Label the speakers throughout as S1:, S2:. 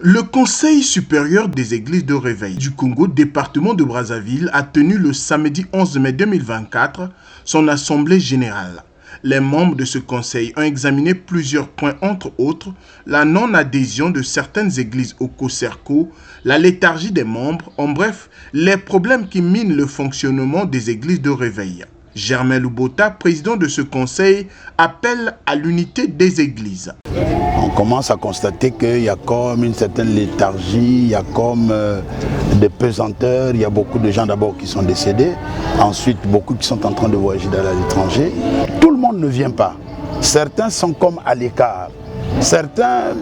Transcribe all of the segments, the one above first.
S1: Le Conseil supérieur des églises de réveil du Congo, département de Brazzaville, a tenu le samedi 11 mai 2024 son assemblée générale. Les membres de ce conseil ont examiné plusieurs points, entre autres la non-adhésion de certaines églises au COSERCO, la léthargie des membres, en bref, les problèmes qui minent le fonctionnement des églises de réveil. Germain Loubota, président de ce conseil, appelle à l'unité des églises.
S2: On commence à constater qu'il y a comme une certaine léthargie, il y a comme des pesanteurs, il y a beaucoup de gens d'abord qui sont décédés, ensuite beaucoup qui sont en train de voyager à l'étranger. Tout le monde ne vient pas. Certains sont comme à l'écart. Certains,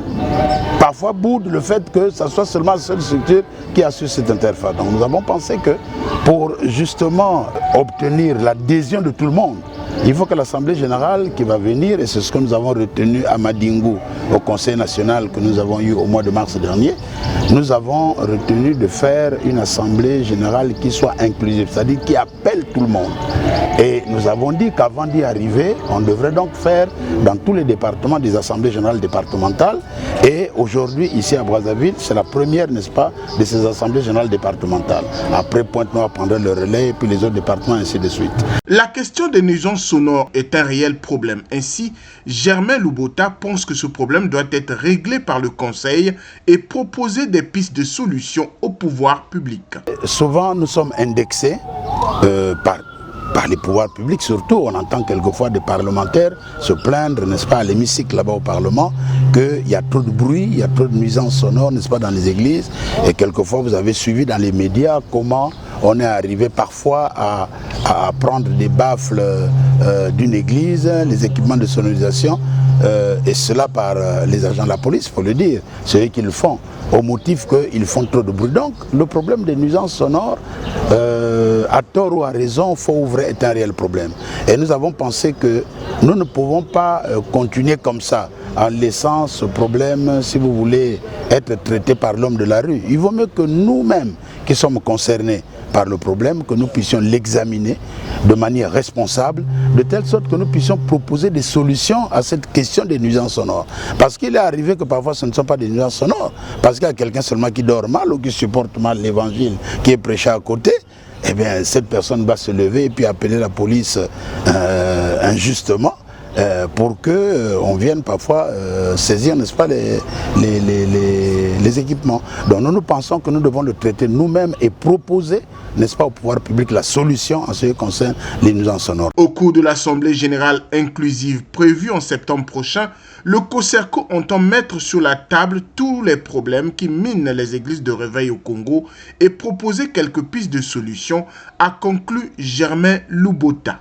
S2: parfois, boudent le fait que ce soit seulement la seule structure qui assure cette interface. Donc nous avons pensé que pour justement obtenir l'adhésion de tout le monde, il faut que l'Assemblée générale qui va venir, et c'est ce que nous avons retenu à Madingu, au Conseil national que nous avons eu au mois de mars dernier, nous avons retenu de faire une Assemblée générale qui soit inclusive, c'est-à-dire qui appelle tout le monde. Et nous avons dit qu'avant d'y arriver, on devrait donc faire dans tous les départements des Assemblées générales départementales. Et aujourd'hui, ici à Brazzaville, c'est la première, n'est-ce pas, de ces Assemblées générales départementales. Après, Pointe-Noire prendra le relais, et puis les autres départements, ainsi de suite.
S1: La question des nuisances sonores est un réel problème. Ainsi, Germain Loubota pense que ce problème doit être réglé par le Conseil et proposer des pistes de solutions au pouvoir public.
S2: Souvent, nous sommes indexés par les pouvoirs publics, surtout. On entend quelquefois des parlementaires se plaindre, n'est-ce pas, à l'hémicycle là-bas au Parlement, qu'il y a trop de bruit, il y a trop de nuisances sonores, n'est-ce pas, dans les églises. Et quelquefois, vous avez suivi dans les médias comment on est arrivé parfois à prendre des baffles d'une église, les équipements de sonorisation, et cela par les agents de la police, il faut le dire, c'est eux qui le font, au motif qu'ils font trop de bruit. Donc le problème des nuisances sonores, à tort ou à raison, faut ouvrir, est un réel problème. Et nous avons pensé que nous ne pouvons pas continuer comme ça, en laissant ce problème, si vous voulez, être traité par l'homme de la rue. Il vaut mieux que nous-mêmes, qui sommes concernés par le problème, que nous puissions l'examiner de manière responsable, de telle sorte que nous puissions proposer des solutions à cette question des nuisances sonores. Parce qu'il est arrivé que parfois ce ne sont pas des nuisances sonores, parce qu'il y a quelqu'un seulement qui dort mal ou qui supporte mal l'évangile qui est prêché à côté, eh bien cette personne va se lever et puis appeler la police injustement, pour qu'on vienne parfois saisir, n'est-ce pas, les équipements. Donc nous pensons que nous devons le traiter nous-mêmes et proposer, n'est-ce pas, au pouvoir public la solution en ce qui concerne les nuisances sonores.
S1: Au cours de l'Assemblée générale inclusive prévue en septembre prochain, le COSERCO entend mettre sur la table tous les problèmes qui minent les églises de réveil au Congo et proposer quelques pistes de solutions, a conclu Germain Loubota.